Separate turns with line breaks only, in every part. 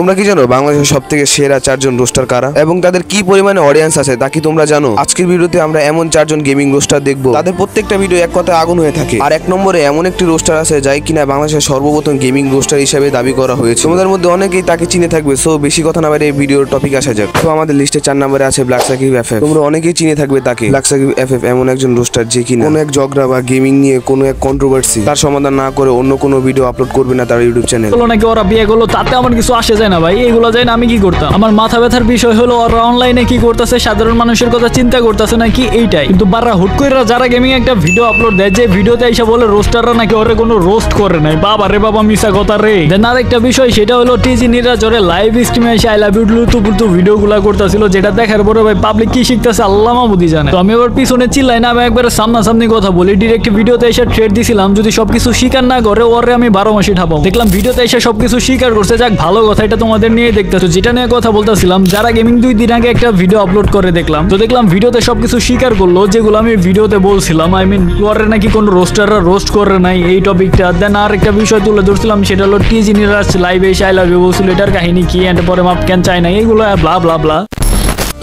তোমরা কি জানো বাংলাদেশের সবথেকে সেরা 4 জন রোস্টার কারা এবং তাদের কি পরিমাণে অডিয়েন্স আছে তা কি তোমরা জানো? আজকের ভিডিওতে আমরা এমন 4 জন গেমিং রোস্টার দেখবো, তাদের প্রত্যেকটা ভিডিও এক কথায় আগুন হয়ে থাকে। আর 1 নম্বরে এমন একটি রোস্টার আছে যাই কিনা বাংলাদেশের সর্বপ্রথম গেমিং রোস্টার হিসেবে দাবি করা হয়েছে। তোমাদের মধ্যে অনেকেই তাকে চিনে থাকবে। সো বেশি কথা না বাইরে ভিডিওর টপিক আসা যাক। তো আমাদের লিস্টে 4 নম্বরে আছে ব্ল্যাক সাকিব এফএফ। তোমরা অনেকেই চিনে থাকবে তাকে। ব্ল্যাক সাকিব এফএফ এমন একজন রোস্টার যে কিনা কোনো এক ঝগড়া বা গেমিং নিয়ে কোনো এক কন্ট্রোভার্সি তার সমাধান না করে অন্য কোনো ভিডিও আপলোড করবে না তার ইউটিউব চ্যানেল।
নাকি ওরা বিয়ে করলো তাতে আমার কিছু আসে যায় না ভাই, এগুলো যায় না আমি কি করতাম? আমার মাথা ব্যথার বিষয় হলো ওরা অনলাইনে কি করতেছে, সাধারণ মানুষের কথা চিন্তা করতেছে নাকি এইটাই। কিন্তু বাররা হুট করে যারা গেমিং একটা ভিডিও আপলোড দেয়, যে ভিডিওতে এসে বলে রোস্টাররা নাকি ওরে কোনো রোস্ট করে নাই, বাবা রে বাবা মিছা কথা রে। দেন আরেকটা বিষয় সেটা হলো টিজি নিরাজ ওরে লাইভ স্ট্রিমে এসে আই লাভ ইউ টু ভিডিওগুলো করতেছিল, যেটা দেখার পরে ভাই পাবলিক কি শিখতেছে আল্লাহ মাহমুদই জানে। তো আমি এবার পিছনে চিল্লাই না, আমি একবারে সামনাসামনি কথা বলি। ডিরেক্ট ভিডিওতে এসে ট্রেড দিছিলাম যদি সবকিছু স্বীকার না করে ওরে আমি 12 মাসি ঠাপাবো। দেখলাম ভিডিওতে এসে সবকিছু স্বীকার করছে, যাক ভালো কথা, এটা তোমাদের নিয়ে দেখতেছো। যেটা নিয়ে কথা বলতেছিলাম, যারা গেমিং 2 দিন আগে একটা ভিডিও আপলোড করে দেখলাম, তো দেখলাম ভিডিওতে সবকিছু স্বীকার করলো যেগুলো আমি ভিডিওতে বলছিলাম। আই মিন ওরে নাকি কোনো রোস্টাররা রোস্ট করে নাই এই টপিকটা। দেন আর একটা বিষয় তুলে ধরছিলাম, সেটা হলো টিজি নিরাজ লাইভে এসে আই লাভ ইউ বলছিল, এটার কাহিনী কি এন্ড পরে মাপ কেন চাই না, এইগুলো ব্লা ব্লা ব্লা।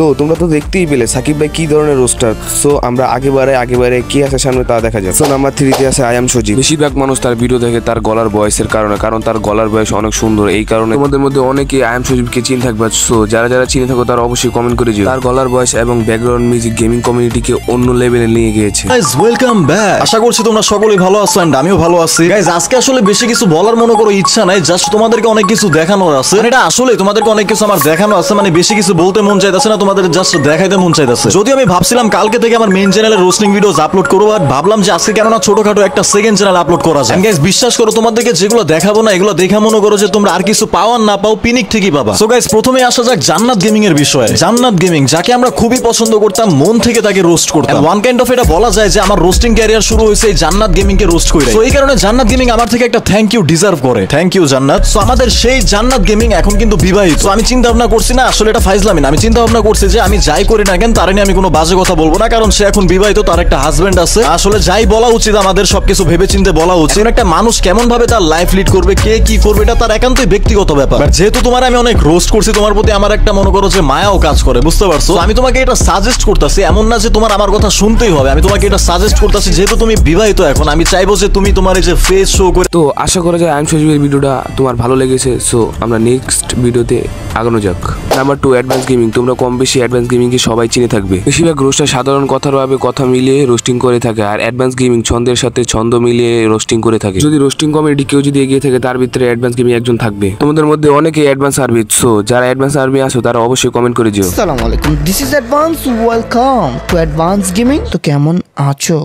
তো তোমরা তো দেখতেই পেলে সাকিব ভাই কি ধরনের রোস্টার। সো আমরা আগেবারে কি আছে সামনে তা দেখা যাক। সো নাম্বার 3 তে আছে আই এম সজীব। বেশিরভাগ মানুষ তার ভিডিও দেখে তার গলার ভয়েসের কারণে, কারণ তার গলার ভয়েস অনেক সুন্দর। এই কারণে তোমাদের মধ্যে অনেকেই আই এম সজীবকে চিনে থাকবে। সো যারা চিনে থাকো তারা অবশ্যই কমেন্ট করে দিও। তার গলার ভয়েস এবং ব্যাকগ্রাউন্ড মিউজিক গেমিং কমিউনিটিকে অন্য লেভেলে নিয়ে গিয়েছে।
Guys welcome back. আশা করছি তোমরা সকলেই ভালো আছো এন্ড আমিও ভালো আছি। গাইস আজকে আসলে বেশি কিছু বলার মনে করো ইচ্ছা নাই, জাস্ট তোমাদেরকে অনেক কিছু দেখানোর আছে। এটা আসলে তোমাদেরকে অনেক কিছু আমার দেখানো আছে, মানে বেশি কিছু বলতে মন চাইতেছে না, তোমাদের জাস্ট দেখাইতে মন চাইতেছে। যদিও আমি ভাবছিলাম কালকে থেকে আমার মেইন চ্যানেলে রোস্টিং ভিডিওস আপলোড করব, আর ভাবলাম যে আজকে কেন না ছোটখাটো একটা সেকেন্ড চ্যানেল আপলোড করা যায়। গাইস বিশ্বাস করো তোমাদেরকে যেগুলো দেখাবো না এগুলো দেখা মনে করো যে তোমরা আর কিছু পাওয়ার না পাও পিনিক ঠিকই পাবা। সো গাইস প্রথমে আসা যাক জান্নাত গেমিং এর বিষয়ে। জান্নাত গেমিং যাকে আমরা খুবই পছন্দ করতাম, মন থেকে তাকে রোস্ট করতাম। ওয়ান কাইন্ড অফ এটা বলা যায় যে আমার রোস্টিং ক্যারিয়ার শুরু হয়েছে এই জান্নাত গেমিং কে রোস্ট করে। সো এই কারণে জান্নাত গেমিং আমার থেকে একটা থ্যাংক ইউ ডিজার্ভ করে। থ্যাংক ইউ জান্নাত। সো আমাদের সেই জান্নাত গেমিং এখন কিন্তু বিবাহিত। সো আমি চিন্তা ভাবনা করছি না, আসলে এটা ফাইজলামি না, আমি চিন্তা ভাবনা করছি যে আমি যাই করি না কেন তার নিয়ে আমি কোনো বাজে কথা বলবো না, কারণ সে এখন বিবাহিত, তার একটা হাজবেন্ড আছে। আসলে যাই বলা উচিত আমাদের সবকিছু ভেবে চিন্তে বলা উচিত। একটা মানুষ কেমন ভাবে তার লাইফ লিড করবে, কে কি করবে, এটা তার একান্তই ব্যক্তিগত ব্যাপার। যেহেতু তোমার আমি অনেক রোস্ট করছি, তোমার প্রতি আমার একটা মনে করো যে মায়াও কাজ করে, বুঝতে পারছো? আমি তোমাকে এটা সাজেস্ট করতেছি, এমন না যে তোমার আমার কথা শুনতেই হবে, আমি তোমাকে এটা সাজেস্ট করতেছি যেহেতু তুমি বিবাহিত এখন, আমি চাইবো যে তুমি তোমার এই যে ফেস শো করে।
তো আশা করা যায় আই এম সজীবের ভিডিওটা তোমার ভালো লেগেছে। সো আমরা নেক্সট ভিডিওতে আগানো যাক। Number 2 advance gaming. তোমরা কম বেশি অ্যাডভান্স গেমিং কে সবাই চিনে থাকবে। বেশিরভাগ রোস্টার সাধারণ কথার ভাবে কথা মিলিয়ে রোস্টিং করে থাকে, আর অ্যাডভান্স গেমিং ছন্দের সাথে ছন্দ মিলিয়ে রোস্টিং করে থাকে। যদি রোস্টিং কমিউনিটি কেউ যদি এগিয়ে থাকে তার ভিতরে অ্যাডভান্স গেমিং একজন থাকবে। তোমাদের মধ্যে অনেকে অ্যাডভান্স আর্মি। সো যারা অ্যাডভান্স আর্মি আছো তারা অবশ্যই কমেন্ট করে দিও।
আসসালামু আলাইকুম, this is advance, welcome to advance gaming. তো কেমন আছো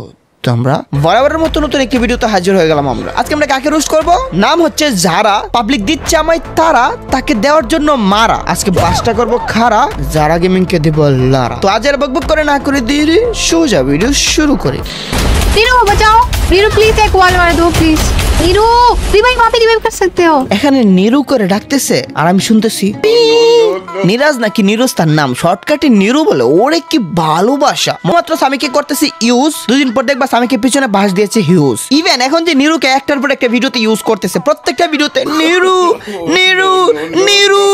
তোমরা? বরাবরের মতো নতুন একটি ভিডিওতে হাজির হয়ে গেলাম আমরা। আজকে আমরা কাকে রোস্ট করব? নাম হচ্ছে যারা পাবলিক দিচ্ছে আমায় তারা, তাকে দেওয়ার জন্য মারা। আজকে বাসটা করব খারা, যারা গেমিং কে দেব লারা। তো আজ আর বকবক করে না করে দিই সোজা ভিডিও শুরু করি।
नीरू बचाओ, नीरू प्लीज एक कॉल मार दो प्लीज। नीरू रिवाइव, वहाँ पे रिवाइव कर सकते हो।
এখানে নীরু করে ডাকতেছে আর আমি শুনতেছি নিরাজ নাকি নিরুজ তার নাম, শর্টকাটে নীরু বলে। ওরে কি ভালোবাসা। মাত্র স্বামীকে করতেছি ইউজ, 2 দিন পর দেখবা স্বামীকে পিছনে বাস দিয়েছে হিউজ। ইভেন এখন যে নীরুকে একটার পর একটা ভিডিওতে ইউজ করতেছে, প্রত্যেকটা ভিডিওতে নীরু নীরু নীরু।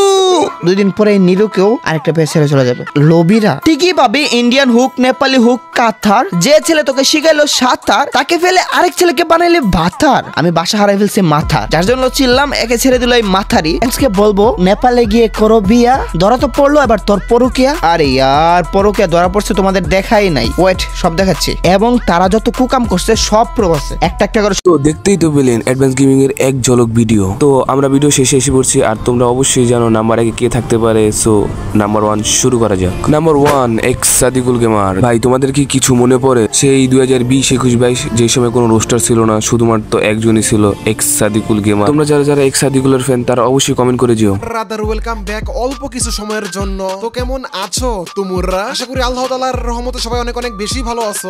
2 দিন পরে নীরুকেও আরেকটা পেয়ে ছেড়ে চলে যাবে। লোবিরা ঠিকই পাবে ইন্ডিয়ান হুক, নেপালি হুক, কাতার। যে ছেলে তোকে শিখাইলো সাঁতার, তাকে ফেলে আরেক ছেলেকে বানাইলে ভাতার। আমি বাসা হারাই ফেলছি মাথা, যার জন্য চিল্লাম একে ছেড়ে দিল এই মাথারি। আজকে বলবো নেপালে গিয়ে করো বিয়া, ধরা তো পড়লো এবার তোর পরকিয়া। আরে ইয়ার পরকিয়া ধরা পড়ছে তোমাদের দেখাই নাই, ওয়েট সব দেখাচ্ছি। এবং তারা যত কুকাম করছে সব প্রবাসে একটা একটা করে।
তো দেখতেই তো পেলেন অ্যাডভান্স গেমিং এর এক ঝলক ভিডিও। তো আমরা ভিডিও শেষে এসে পড়ছি, আর তোমরা অবশ্যই জানো নাম্বার 1 কে থাকতে পারে। সো নাম্বার 1 শুরু করা যাক। Number 1 x Sadikul gamer. ভাই তোমাদের কি কিছু মনে পড়ে সেই 2020-21-22 যে সময় কোনো রোস্টার ছিল না, শুধুমাত্র একজনই ছিল, এক্স সাদিকুল গেমার। তোমরা যারা এক্স সাদিকুলের ফ্যান তারা অবশ্যই কমেন্ট করে দিও।
রাদার ওয়েলকাম ব্যাক অল্প কিছু সময়ের জন্য। তো কেমন আছো তোমরা? আশা করি আল্লাহ তাআলার রহমতে সবাই অনেক অনেক বেশি ভালো আছো।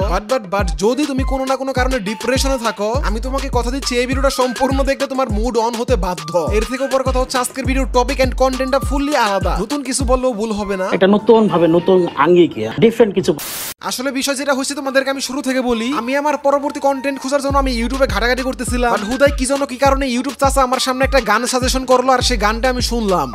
বাট যদি তুমি কোনো না কোনো কারণে ডিপ্রেশনে থাকো, আমি তোমাকে কথা দিচ্ছি এই ভিডিওটা সম্পূর্ণ দেখলে তোমার মুড অন হতে বাধ্য। এর থেকে উপর কথা হচ্ছে আজকের ভিডিওর টপিক এন্ড কন্টেন্টটা ফুললি আলাদা, নতুন কিছু বললেও ভুল হবে না।
এটা নতুন ভাবে নতুন আঙ্গিকে ডিফারেন্ট কিছু।
আসলে বিষয় যেটা হয়েছে তোমাদেরকে আমি শুরু থেকে বলি, আমি আমার পরবর্তী কন্টেন্ট খোঁজার জন্য আমি ইউটিউবে ঘাটাঘাটি করতেছিলাম, বাট হুদাই কি জন্য কি কারণে ইউটিউব চাচা আমার সামনে একটা গান সাজেশন করলো, আর সেই গানটা আমি শুনলাম।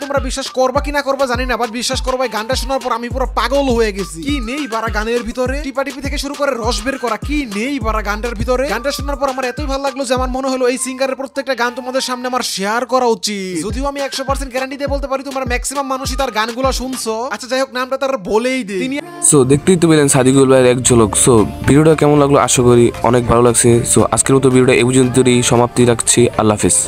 তোমরা বিশ্বাস করবা কি না করবা জানি না, বাট বিশ্বাস করবা এই গানটা শোনার পর আমি পুরো পাগল হয়ে গেছি। কি নেই বারা গানের ভিতরে, টিপাটিপি থেকে শুরু করে রস বের করা, কি নেই বারা গানটার ভিতরে। গানটা শোনার পর আমার এতই ভালো লাগলো যে আমার মনে হলো এই সিঙ্গারের প্রত্যেকটা গান তোমাদের সামনে আমার শেয়ার করা উচিত। যদিও আমি 100% গ্যারান্টি দিয়ে বলতে পারি তোমার ম্যাক্সিমাম মানুষই তার গানগুলো শুনছো। আচ্ছা যাই হোক, নামটা তার বলেই দিই। তিনি
সো দেখতেই তো পেলেন সাদিকুল ভাইয়ের এক ঝলক। সো ভিডিওটা কেমন লাগলো আশা করি অনেক ভালো লাগছে। সো আজকের মতো ভিডিওটা এই পর্যন্তই সমাপ্তি রাখছি। আল্লাহ হাফেজ।